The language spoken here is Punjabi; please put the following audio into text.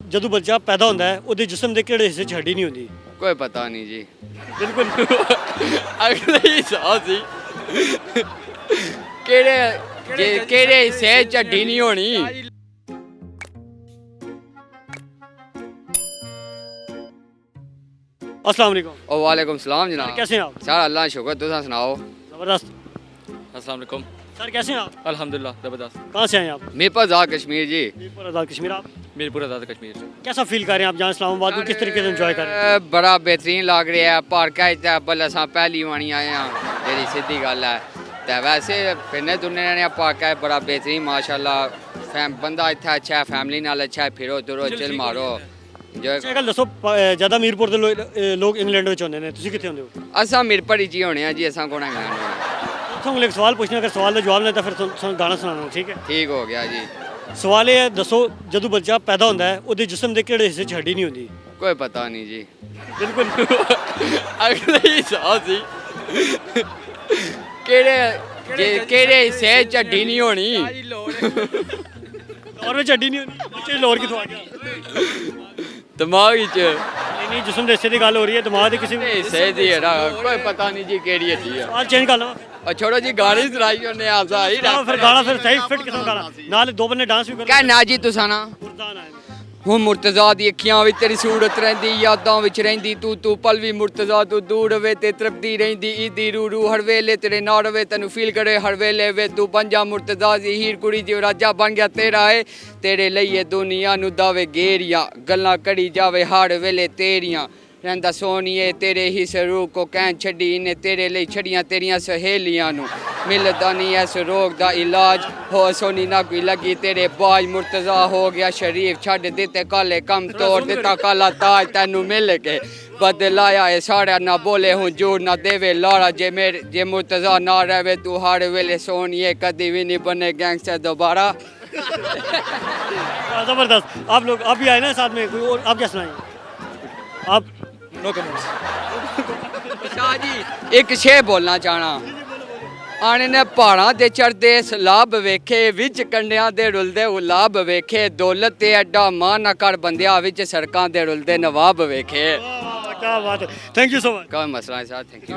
ਜਦੋਂ ਬੱਚਾ ਪੈਦਾ ਹੁੰਦਾ ਹੈ ਉਹਦੇ ਜਿਸਮ ਦੇ ਕਿਹੜੇ ਹਿੱਸੇ 'ਚ ਹੱਡੀ ਨਹੀਂ ਹੁੰਦੀ? ਕੋਈ ਪਤਾ ਨਹੀਂ ਜੀ। ਬਿਲਕੁਲ ਅਗਲੇ ਹੀ ਸਾਹ ਸੀ ਕਿਹੜੇ ਹਿੱਸੇ ਚ ਹੱਡੀ ਨਹੀਂ ਹੋਣੀ। अस्सलाम वालेकुम। ओ वालेकुम सलाम जनाब। कैसे हैं आप? सर अल्लाह शुक्र, तुम सुनाओ। ज़बरदस्त। अस्सलाम वालेकुम। सर कैसे हैं आप? अल्हम्दुलिल्लाह ज़बरदस्त। कहाँ से हैं आप? मीरपुर आज़ाद कश्मीर जी। मीरपुर आज़ाद कश्मीर। आप मीरपुर आज़ाद कश्मीर। कैसा फील कर रहे हैं आप जहाँ इस्लामाबाद को किस तरीके से एंजॉय कर रहे हैं? बड़ा बेहतरीन लग रहा है। पार्क बल अस पहली वाणी आए हैं, जी सीधी गल है। तो वैसे फिरने तुरने ने पार्क है बड़ा बेहतरीन माशाल्लाह। बंदा इतना अच्छा है, फैमिली नाल अच्छा है, फिरो तुरो चिल मारो। ਅੱਛਾ ਗੱਲ ਦੱਸੋ ਜ਼ਿਆਦਾ ਮੀਰਪੁਰ ਦੇ ਲੋਕ ਇੰਗਲੈਂਡ ਵਿੱਚ ਹੁੰਦੇ ਨੇ, ਤੁਸੀਂ ਕਿੱਥੇ ਹੁੰਦੇ ਹੋ? असा मीरपुर ही होने हैं जी, असा कौन है। ਤੁਹਾਨੂੰ ਇੱਕ ਸਵਾਲ ਪੁੱਛਣਾ, ਅਗਰ ਸਵਾਲ ਦਾ ਜਵਾਬ ਨਹੀਂ ਤਾਂ ਫਿਰ ਤੁਹਾਨੂੰ ਗਾਣਾ ਸੁਣਾਉਣਾ, ਠੀਕ ਹੈ? ठीक हो गया जी। ਸਵਾਲ ਇਹ ਹੈ, ਦੱਸੋ ਜਦੋਂ ਬੱਚਾ ਪੈਦਾ ਹੁੰਦਾ ਹੈ ਉਹਦੇ ਜਿਸਮ ਦੇ ਕਿਹੜੇ ਹਿੱਸੇ 'ਚ ਹੱਡੀ ਨਹੀਂ ਹੁੰਦੀ? कोई पता नहीं जी। ਬਿਲਕੁਲ अगले ही साह सी ਕਿਹੜੇ ਹਿੱਸੇ ਚ ਹੱਡੀ ਨਹੀਂ ਹੋਣੀ। ਲਾਹੌਰ ਵਿੱਚ ਹੱਡੀ ਨਹੀਂ ਹੁੰਦੀ, ਬੱਚੇ ਲਾਹੌਰ ਕਿੱਥੋਂ ਆ ਗਿਆ? ਦਿਮਾਗ ਵਿੱਚ ਨਹੀਂ ਜਿਸਮ ਦੇ ਹਿੱਸੇ ਦੀ ਗੱਲ ਹੋ ਰਹੀ ਹੈ, ਦਿਮਾਗ ਦੇ ਕਿਸੇ ਵੀ ਹਿੱਸੇ ਦੀ ਹੈ ਕੋਈ ਪਤਾ ਨਹੀਂ ਜੀ ਕਿਹੜੀ ਹੱਡੀ ਆ। ਸਵਾਲ ਚੇਂਜ ਕਰ ਲਵਾਂ? ਉਹ ਛੋੜੋ ਜੀ, ਗਾਣੀ ਸੁਣਾਈ ਉਹਨੇ ਆਪ ਸਹੀ ਫਿਰ ਗਾਣਾ ਫਿਰ ਸਹੀ ਫਿੱਟ ਕਿਸਮ ਗਾਣਾ ਨਾਲ ਦੋ ਬੰਨੇ ਡਾਂਸ ਵੀ ਕਰੋ। ਕਹਿ ਨਾ ਜੀ ਤੁਸਾਂ ਨਾ ਮੁਰਦਾਨ ਆਏ ਹੁਣ ਮੁਰਤਜ਼ਾ ਦੀ ਅੱਖੀਆਂ ਵਿੱਚ ਤੇਰੀ ਸੂਰਤ ਰਹਿੰਦੀ, ਯਾਦਾਂ ਵਿੱਚ ਰਹਿੰਦੀ ਤੂੰ ਪਲ ਵੀ ਮੁਰਤਜ਼ਾ ਤੋਂ ਦੂਰ ਵੇ ਤੇ ਤ੍ਰਿਪਤੀ ਰਹਿੰਦੀ ਈਦੀ ਰੂ ਹਰ ਵੇਲੇ ਤੇਰੇ ਨਾਲ ਵੇ ਤੈਨੂੰ ਫੀਲ ਕਰੇ ਹਰ ਵੇਲੇ ਵੇ ਤੂੰ ਬਣ ਜਾ ਮੁਰਤਜ਼ਾ ਦੀ ਹੀਰ ਕੁੜੀ ਦੀ ਰਾਜਾ ਬਣ ਗਿਆ ਤੇਰਾ ਏ ਤੇਰੇ ਲਈ ਇਹ ਦੁਨੀਆ ਨੂੰ ਦਾਵੇ ਗੇਰੀਆਂ ਗੱਲਾਂ ਕਰੀ ਜਾਵੇ ਹਰ ਵੇਲੇ ਤੇਰੀਆਂ ਰਹਿੰਦਾ ਸੋਨੀਏ ਤੇਰੇ ਹੀ ਸਰੂਪ ਕੋ ਕਹਿਣ ਛੱਡੀ ਨੇ ਤੇਰੇ ਲਈ ਛੜੀਆਂ ਤੇਰੀਆਂ ਸਹੇਲੀਆਂ ਨੂੰ ਮਿਲਦਾ ਨਹੀਂ ਐਸ ਰੋਗ ਦਾ ਇਲਾਜ ਹੋ ਸੋਨੀ ਨਾ ਕੋਈ ਲੱਗੀ ਤੇਰੇ ਬਾਜ ਮੁਰਤਜ਼ਾ ਹੋ ਗਿਆ ਸ਼ਰੀਫ ਛੱਡ ਦਿੱਤੇ ਕਾਲੇ ਕੰਮ ਤੋੜ ਦਿੱਤਾ ਕਾਲਾ ਤਾਜ ਤੈਨੂੰ ਮਿਲ ਕੇ ਬਦਲਾਇਆ ਏ ਸਾੜਾ ਨਾ ਬੋਲੇ ਹੁਣ ਜੋੜ ਨਾ ਦੇਵੇ ਲਾੜਾ ਜੇ ਮੁਰਤਜ਼ਾ ਨਾ ਰਹੇ ਤੂੰ ਹਰ ਵੇਲੇ ਸੋਨੀਏ ਕਦੀ ਵੀ ਨਹੀਂ ਬਨੇ गैंगस्टर दोबारा। जबरदस्त। आप लोग आप भी आए ना साथ में, कोई और आप क्या सुनाएंगे? आप नो कमेंट्स। शाह जी एक शेर बोलना चाहना ਆਣੇ ਨੇ ਪਹਾੜਾਂ ਦੇ ਚੜਦੇ ਸਲਾਬ ਵੇਖੇ ਵਿੱਚ ਕੰਡਿਆਂ ਦੇ ਰੁਲਦੇ ਉਲਾਬ ਵੇਖੇ ਦੌਲਤ ਤੇ ਐਡਾ ਮਾਂ ਨਾ ਕਰ ਬੰਦਿਆਂ ਵਿੱਚ ਸੜਕਾਂ ਦੇ ਰੁਲਦੇ ਨਵਾਬ ਵੇਖੇ। क्या बात है, थैंक यू सो मच। ਕੋਈ ਮਸਲਾ ਨਹੀਂ ਸਰ, ਥੈਂਕ ਯੂ।